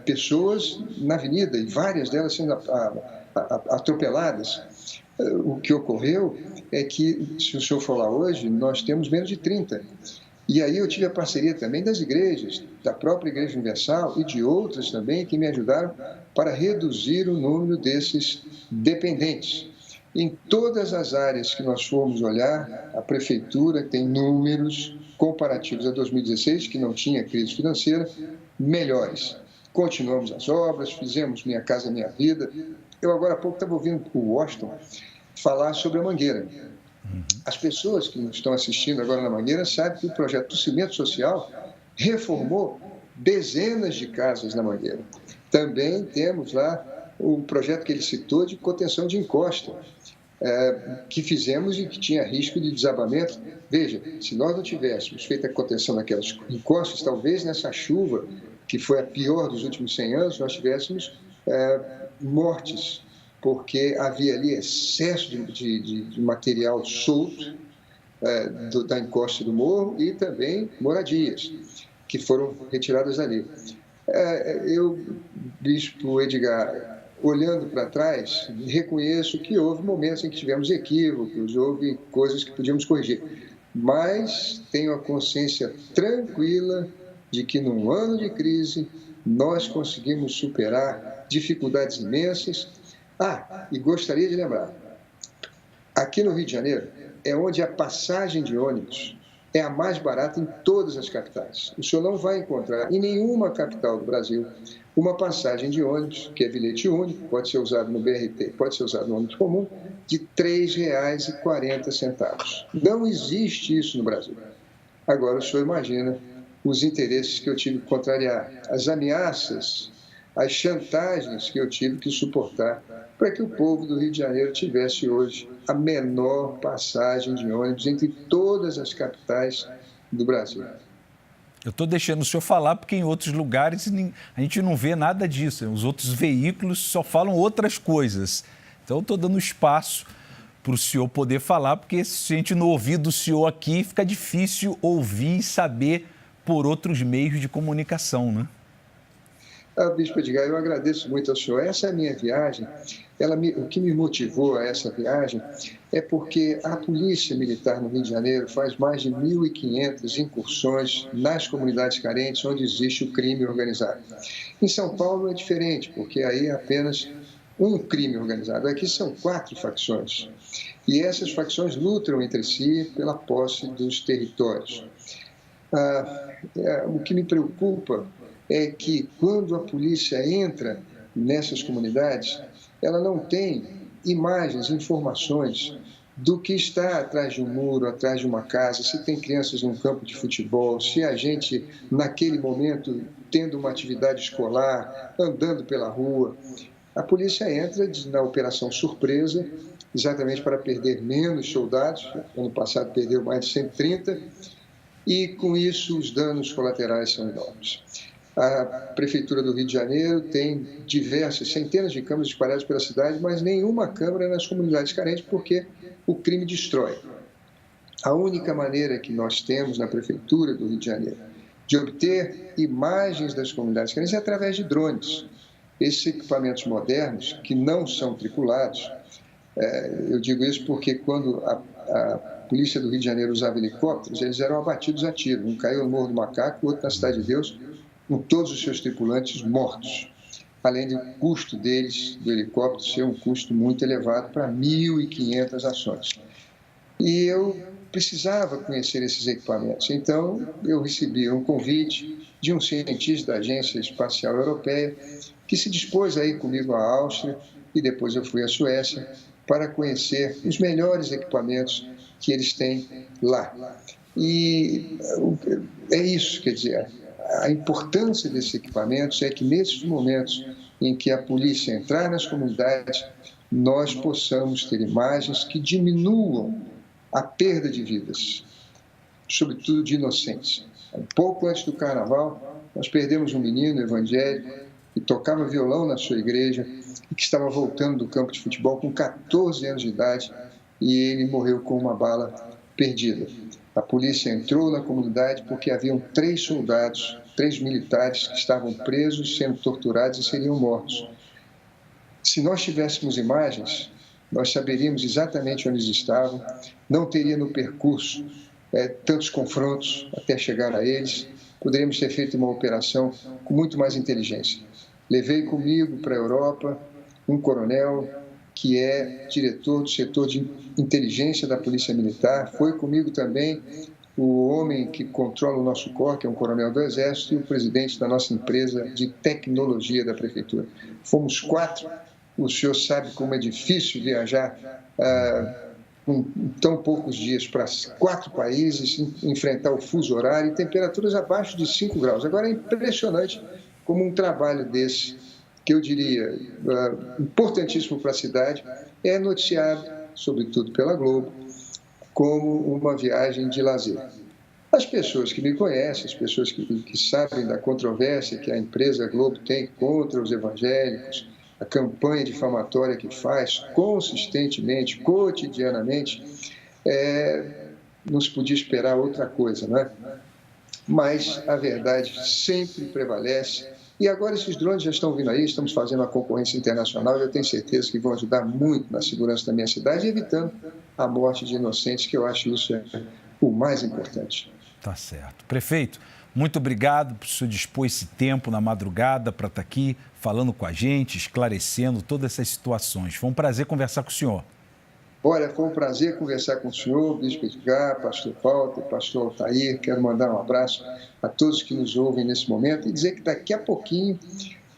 pessoas na avenida e várias delas sendo atropeladas. O que ocorreu é que, se o senhor for lá hoje, nós temos menos de 30. E aí eu tive a parceria também das igrejas, da própria Igreja Universal e de outras também que me ajudaram para reduzir o número desses dependentes. Em todas as áreas que nós formos olhar, a Prefeitura tem números comparativos a 2016, que não tinha crise financeira, melhores. Continuamos as obras, fizemos Minha Casa Minha Vida. Eu agora há pouco estava ouvindo o Washington falar sobre a Mangueira. As pessoas que estão assistindo agora na Mangueira sabem que o projeto do Cimento Social reformou dezenas de casas na Mangueira. Também temos lá o projeto que ele citou de contenção de encosta, que fizemos e que tinha risco de desabamento. Veja, se nós não tivéssemos feito a contenção daquelas encostas, talvez nessa chuva, que foi a pior dos últimos 100 anos, nós tivéssemos mortes, porque havia ali excesso de material solto da encosta do morro e também moradias que foram retiradas dali. Eu, Bispo Edgar, olhando para trás, reconheço que houve momentos em que tivemos equívocos, houve coisas que podíamos corrigir, mas tenho a consciência tranquila de que num ano de crise nós conseguimos superar dificuldades imensas. E gostaria de lembrar, aqui no Rio de Janeiro é onde a passagem de ônibus é a mais barata em todas as capitais. O senhor não vai encontrar em nenhuma capital do Brasil uma passagem de ônibus, que é bilhete único, pode ser usado no BRT, pode ser usado no ônibus comum, de R$ 3,40. Não existe isso no Brasil. Agora, o senhor imagina os interesses que eu tive que contrariar, as ameaças, as chantagens que eu tive que suportar para que o povo do Rio de Janeiro tivesse hoje a menor passagem de ônibus entre todas as capitais do Brasil. Eu estou deixando o senhor falar porque em outros lugares a gente não vê nada disso. Os outros veículos só falam outras coisas. Então, eu estou dando espaço para o senhor poder falar, porque se a gente não ouvir do senhor aqui, fica difícil ouvir e saber por outros meios de comunicação, né? Bispo Edgar, eu agradeço muito ao senhor. Essa é a minha viagem. O que me motivou a essa viagem é porque a Polícia Militar no Rio de Janeiro faz mais de 1.500 incursões nas comunidades carentes onde existe o crime organizado. Em São Paulo é diferente, porque aí é apenas um crime organizado. Aqui são 4 facções. E essas facções lutam entre si pela posse dos territórios. O que me preocupa é que quando a polícia entra nessas comunidades, ela não tem imagens, informações do que está atrás de um muro, atrás de uma casa, se tem crianças num campo de futebol, se a gente, naquele momento, tendo uma atividade escolar, andando pela rua. A polícia entra na Operação Surpresa, exatamente para perder menos soldados. Ano passado perdeu mais de 130, e com isso os danos colaterais são enormes. A Prefeitura do Rio de Janeiro tem centenas de câmeras espalhadas pela cidade, mas nenhuma câmera nas comunidades carentes, porque o crime destrói. A única maneira que nós temos na Prefeitura do Rio de Janeiro de obter imagens das comunidades carentes é através de drones. Esses equipamentos modernos, que não são tripulados, eu digo isso porque quando a Polícia do Rio de Janeiro usava helicópteros, eles eram abatidos a tiro. Um caiu no Morro do Macaco, o outro na Cidade de Deus, com todos os seus tripulantes mortos, além do custo deles, do helicóptero, ser um custo muito elevado para 1.500 ações. E eu precisava conhecer esses equipamentos, então eu recebi um convite de um cientista da Agência Espacial Europeia que se dispôs a ir comigo à Áustria e depois eu fui à Suécia para conhecer os melhores equipamentos que eles têm lá. E é isso, quer dizer, a importância desses equipamentos é que nesses momentos em que a polícia entrar nas comunidades, nós possamos ter imagens que diminuam a perda de vidas, sobretudo de inocentes. Um pouco antes do Carnaval, nós perdemos um menino evangélico que tocava violão na sua igreja e que estava voltando do campo de futebol com 14 anos de idade e ele morreu com uma bala perdida. A polícia entrou na comunidade porque haviam 3 soldados, 3 militares que estavam presos, sendo torturados e seriam mortos. Se nós tivéssemos imagens, nós saberíamos exatamente onde eles estavam, não teria no percurso tantos confrontos até chegar a eles, poderíamos ter feito uma operação com muito mais inteligência. Levei comigo para a Europa um coronel, que é diretor do setor de inteligência da Polícia Militar. Foi comigo também o homem que controla o nosso corpo, que é um coronel do Exército, e o presidente da nossa empresa de tecnologia da Prefeitura. Fomos 4. O senhor sabe como é difícil viajar com tão poucos dias para 4 países, enfrentar o fuso horário e temperaturas abaixo de 5 graus. Agora, é impressionante como um trabalho desse, que eu diria importantíssimo para a cidade, é noticiado, sobretudo pela Globo, como uma viagem de lazer. As pessoas que me conhecem, as pessoas que sabem da controvérsia que a empresa Globo tem contra os evangélicos, a campanha difamatória que faz consistentemente, cotidianamente, não se podia esperar outra coisa, não é? Mas a verdade sempre prevalece. E agora esses drones já estão vindo aí, estamos fazendo uma concorrência internacional, eu tenho certeza que vão ajudar muito na segurança da minha cidade, evitando a morte de inocentes, que eu acho isso o mais importante. Tá certo. Prefeito, muito obrigado por você dispor esse tempo na madrugada para estar aqui falando com a gente, esclarecendo todas essas situações. Foi um prazer conversar com o senhor. Olha, foi um prazer conversar com o senhor, Bispo Edgar, Pastor Walter, Pastor Altair. Quero mandar um abraço a todos que nos ouvem nesse momento e dizer que daqui a pouquinho,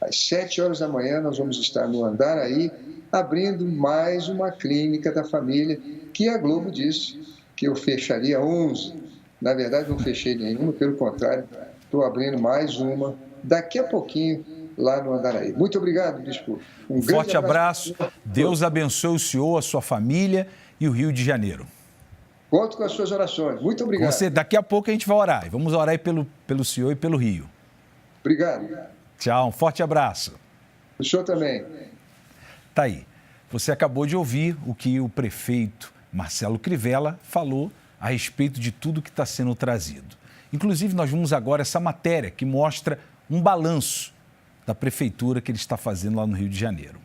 às 7 horas da manhã, nós vamos estar no Andaraí, abrindo mais uma clínica da família, que a Globo disse que eu fecharia 11. Na verdade, não fechei nenhuma, pelo contrário, estou abrindo mais uma daqui a pouquinho lá no Andaraí. Muito obrigado, Bispo. Um forte abraço. Deus abençoe o senhor, a sua família e o Rio de Janeiro. Conto com as suas orações. Muito obrigado. Daqui a pouco a gente vai orar. Vamos orar aí pelo senhor e pelo Rio. Obrigado. Tchau, um forte abraço. O senhor também. Tá aí. Você acabou de ouvir o que o prefeito Marcelo Crivella falou a respeito de tudo que está sendo trazido. Inclusive, nós vimos agora essa matéria que mostra um balanço da prefeitura que ele está fazendo lá no Rio de Janeiro.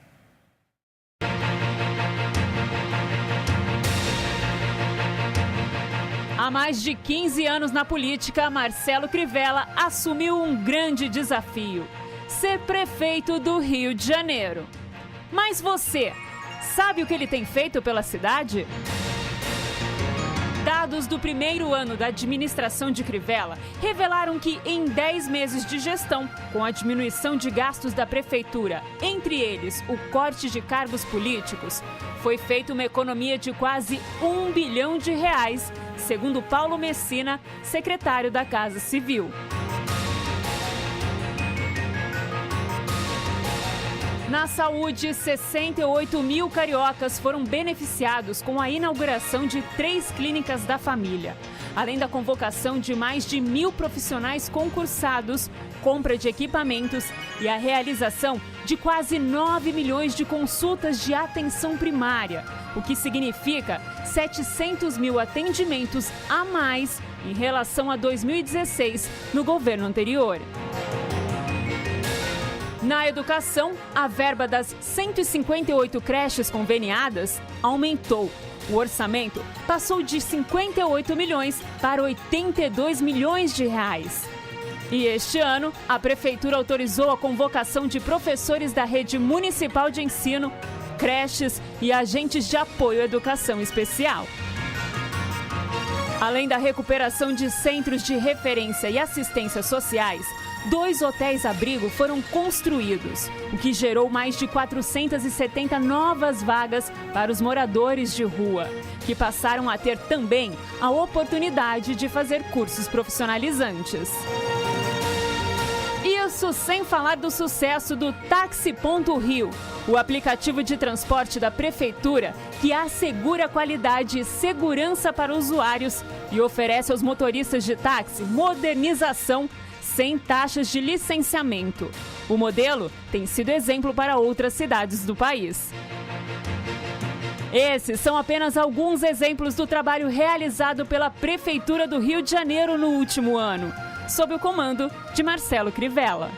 Há mais de 15 anos na política, Marcelo Crivella assumiu um grande desafio: ser prefeito do Rio de Janeiro. Mas você sabe o que ele tem feito pela cidade? Dados do primeiro ano da administração de Crivella revelaram que em 10 meses de gestão, com a diminuição de gastos da prefeitura, entre eles o corte de cargos políticos, foi feita uma economia de quase R$1 bilhão, segundo Paulo Messina, secretário da Casa Civil. Na saúde, 68 mil cariocas foram beneficiados com a inauguração de 3 clínicas da família. Além da convocação de mais de 1.000 profissionais concursados, compra de equipamentos e a realização de quase 9 milhões de consultas de atenção primária, o que significa 700 mil atendimentos a mais em relação a 2016, no governo anterior. Na educação, a verba das 158 creches conveniadas aumentou. O orçamento passou de 58 milhões para 82 milhões de reais. E este ano, a Prefeitura autorizou a convocação de professores da rede municipal de ensino, creches e agentes de apoio à educação especial. Além da recuperação de centros de referência e assistência sociais, 2 hotéis-abrigo foram construídos, o que gerou mais de 470 novas vagas para os moradores de rua, que passaram a ter também a oportunidade de fazer cursos profissionalizantes. Isso sem falar do sucesso do Táxi.Rio, o aplicativo de transporte da Prefeitura que assegura qualidade e segurança para usuários e oferece aos motoristas de táxi modernização sem taxas de licenciamento. O modelo tem sido exemplo para outras cidades do país. Esses são apenas alguns exemplos do trabalho realizado pela Prefeitura do Rio de Janeiro no último ano, sob o comando de Marcelo Crivella.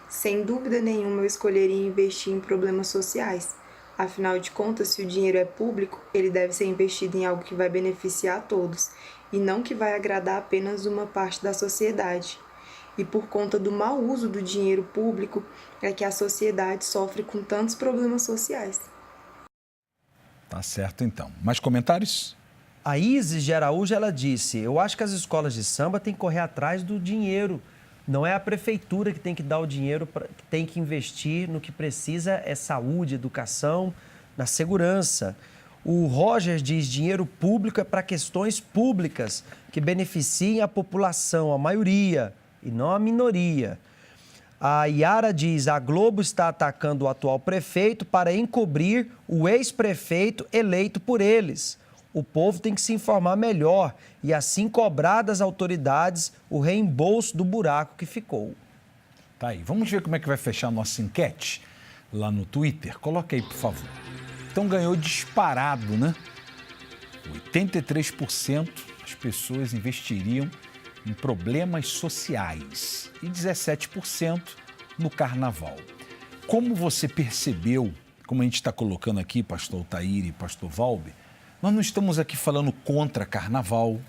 Sem dúvida nenhuma, eu escolheria investir em problemas sociais. Afinal de contas, se o dinheiro é público, ele deve ser investido em algo que vai beneficiar a todos, e não que vai agradar apenas uma parte da sociedade. E por conta do mau uso do dinheiro público é que a sociedade sofre com tantos problemas sociais. Tá certo, então. Mais comentários? A Isis de Araújo, ela disse, eu acho que as escolas de samba têm que correr atrás do dinheiro. Não é a prefeitura que tem que dar o dinheiro, que tem que investir no que precisa, é saúde, educação, na segurança. O Roger diz, dinheiro público é para questões públicas que beneficiem a população, a maioria, e não a minoria. A Yara diz, a Globo está atacando o atual prefeito para encobrir o ex-prefeito eleito por eles. O povo tem que se informar melhor e assim cobrar das autoridades o reembolso do buraco que ficou. Tá aí. Vamos ver como é que vai fechar a nossa enquete lá no Twitter? Coloca aí, por favor. Então ganhou disparado, né? 83% das pessoas investiriam em problemas sociais e 17% no carnaval. Como você percebeu, como a gente está colocando aqui, pastor Altair e pastor Valber, nós não estamos aqui falando contra carnaval.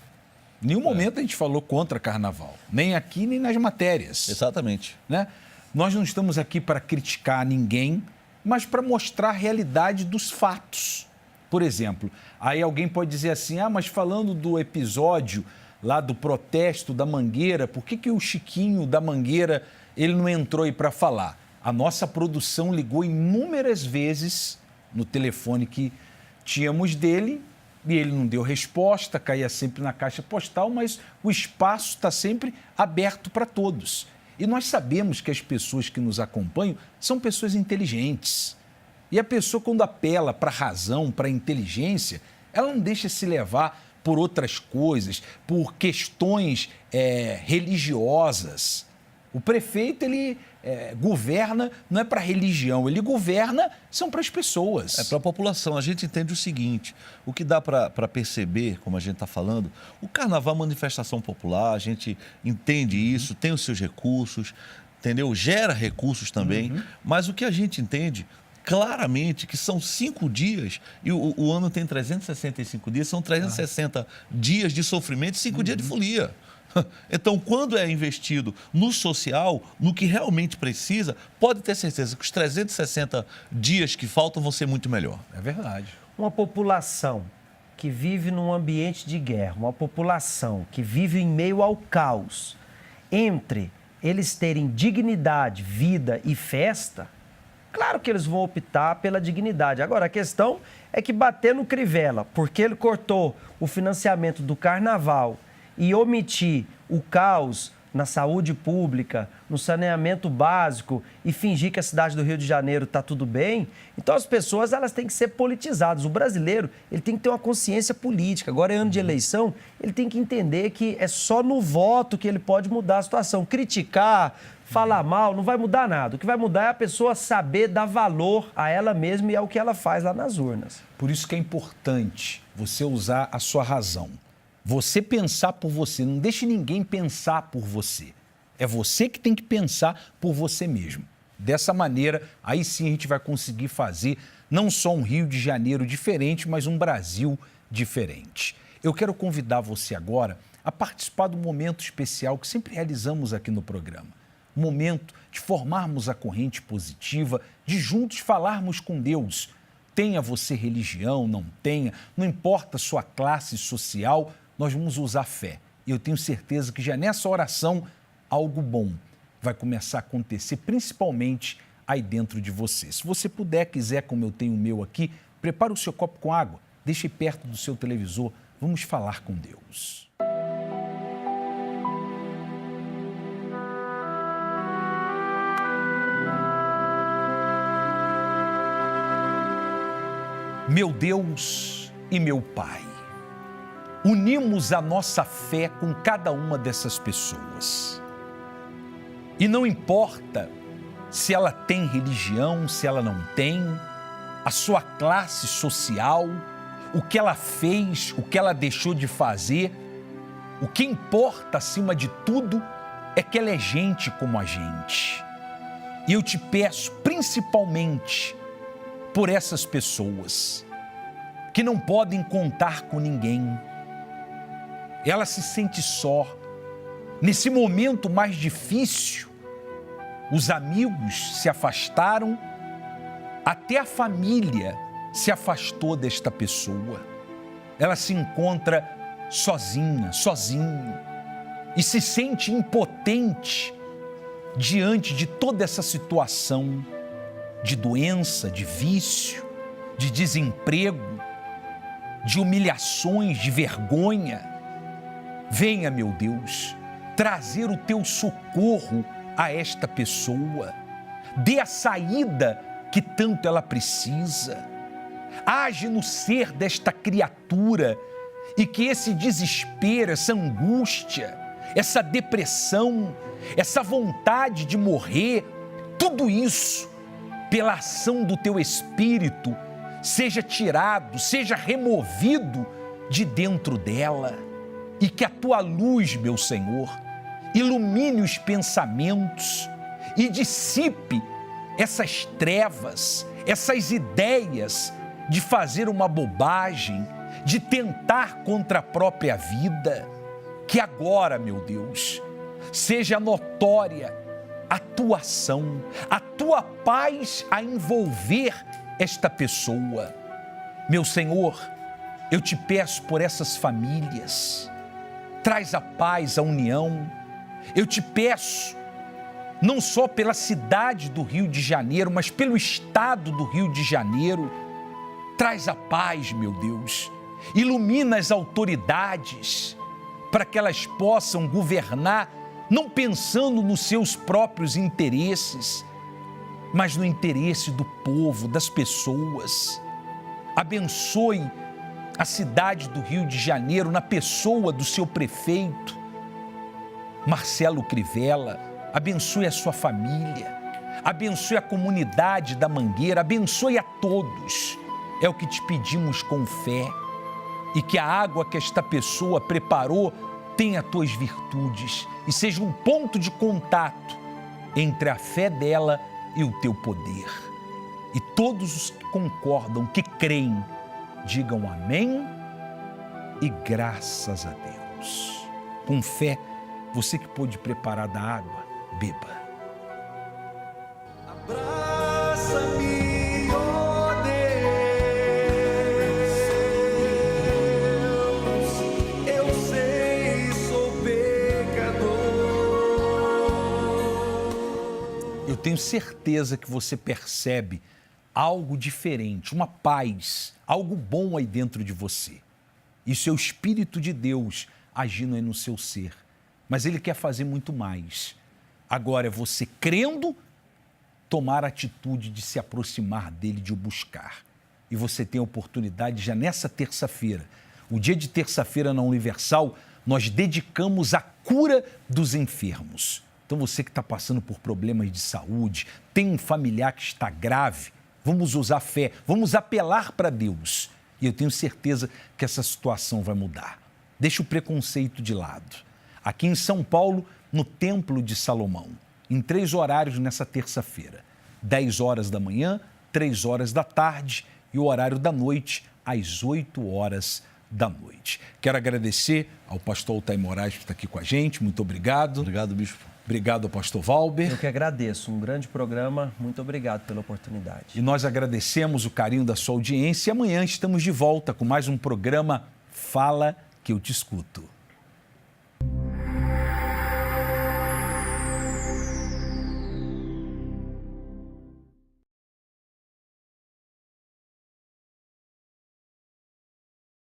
Em nenhum momento a gente falou contra carnaval. Nem aqui, nem nas matérias. Exatamente. Né? Nós não estamos aqui para criticar ninguém, mas para mostrar a realidade dos fatos. Por exemplo, aí alguém pode dizer assim, mas falando do episódio lá do protesto da Mangueira, por que o Chiquinho da Mangueira ele não entrou aí para falar? A nossa produção ligou inúmeras vezes no telefone que tínhamos dele e ele não deu resposta, caía sempre na caixa postal, mas o espaço está sempre aberto para todos. E nós sabemos que as pessoas que nos acompanham são pessoas inteligentes. E a pessoa, quando apela para a razão, para a inteligência, ela não deixa se levar por outras coisas, por questões religiosas. O prefeito, ele governa, não é para a religião, ele governa, são para as pessoas. É para a população. A gente entende o seguinte, o que dá para perceber, como a gente está falando, o carnaval é uma manifestação popular, a gente entende isso, tem os seus recursos, entendeu? Gera recursos também, mas o que a gente entende claramente que são 5 dias, e o ano tem 365 dias, são 360 dias de sofrimento e 5 dias de folia. Então, quando é investido no social, no que realmente precisa, pode ter certeza que os 360 dias que faltam vão ser muito melhor. É verdade. Uma população que vive num ambiente de guerra, uma população que vive em meio ao caos, entre eles terem dignidade, vida e festa, claro que eles vão optar pela dignidade. Agora, a questão é que bater no Crivella, porque ele cortou o financiamento do carnaval e omitir o caos na saúde pública, no saneamento básico e fingir que a cidade do Rio de Janeiro está tudo bem, então as pessoas elas têm que ser politizadas. O brasileiro ele tem que ter uma consciência política. Agora é ano de eleição, ele tem que entender que é só no voto que ele pode mudar a situação. Criticar, falar mal, não vai mudar nada. O que vai mudar é a pessoa saber dar valor a ela mesma e ao que ela faz lá nas urnas. Por isso que é importante você usar a sua razão. Você pensar por você, não deixe ninguém pensar por você. É você que tem que pensar por você mesmo. Dessa maneira, aí sim a gente vai conseguir fazer não só um Rio de Janeiro diferente, mas um Brasil diferente. Eu quero convidar você agora a participar do momento especial que sempre realizamos aqui no programa. Um momento de formarmos a corrente positiva, de juntos falarmos com Deus. Tenha você religião, não tenha, não importa a sua classe social, nós vamos usar fé. E eu tenho certeza que já nessa oração, algo bom vai começar a acontecer, principalmente aí dentro de você. Se você puder, quiser, como eu tenho o meu aqui, prepare o seu copo com água, deixe perto do seu televisor, vamos falar com Deus. Meu Deus e meu Pai, unimos a nossa fé com cada uma dessas pessoas. E não importa se ela tem religião, se ela não tem, a sua classe social, o que ela fez, o que ela deixou de fazer, o que importa acima de tudo é que ela é gente como a gente. E eu te peço principalmente por essas pessoas que não podem contar com ninguém. Ela se sente só, Nesse momento mais difícil, os amigos se afastaram, até a família se afastou desta pessoa. Ela se encontra sozinha, sozinho, e se sente impotente diante de toda essa situação de doença, de vício, de desemprego, de humilhações, de vergonha. Venha, meu Deus, trazer o teu socorro a esta pessoa. Dê a saída que tanto ela precisa. Age no ser desta criatura e que esse desespero, essa angústia, essa depressão, essa vontade de morrer, tudo isso, pela ação do teu Espírito, seja tirado, seja removido de dentro dela. E que a tua luz, meu Senhor, ilumine os pensamentos e dissipe essas trevas, essas ideias de fazer uma bobagem, de tentar contra a própria vida. Que agora, meu Deus, seja notória a tua ação, a tua paz a envolver esta pessoa. Meu Senhor, eu te peço por essas famílias, traz a paz, a união. Eu te peço, não só pela cidade do Rio de Janeiro, mas pelo estado do Rio de Janeiro, traz a paz, meu Deus. Ilumina as autoridades para que elas possam governar, não pensando nos seus próprios interesses, mas no interesse do povo, das pessoas. Abençoe a cidade do Rio de Janeiro na pessoa do seu prefeito, Marcelo Crivella. Abençoe a sua família, abençoe a comunidade da Mangueira, abençoe a todos. É o que te pedimos com fé. E que a água que esta pessoa preparou tenha tuas virtudes e seja um ponto de contato entre a fé dela e o teu poder. E todos os que concordam, que creem, digam amém e graças a Deus. Com fé, você que pôde preparar da água, beba. Abraça-me, ó Deus, eu sei, sou pecador. Eu tenho certeza que você percebe algo diferente, uma paz, algo bom aí dentro de você. Isso é o Espírito de Deus agindo aí no seu ser. Mas Ele quer fazer muito mais. Agora é você crendo, tomar a atitude de se aproximar dEle, de o buscar. E você tem a oportunidade já nessa terça-feira. O dia de terça-feira na Universal, nós dedicamos à cura dos enfermos. Então você que está passando por problemas de saúde, tem um familiar que está grave, vamos usar fé, vamos apelar para Deus. E eu tenho certeza que essa situação vai mudar. Deixa o preconceito de lado. Aqui em São Paulo, no Templo de Salomão, em 3 horários nessa terça-feira. 10 horas da manhã, 3 horas da tarde e o horário da noite, às 8 horas da noite. Quero agradecer ao pastor Altair Moraes que está aqui com a gente. Muito obrigado. Obrigado, bispo. Obrigado ao pastor Valber. Eu que agradeço, um grande programa, muito obrigado pela oportunidade. E nós agradecemos o carinho da sua audiência e amanhã estamos de volta com mais um programa Fala que eu te escuto.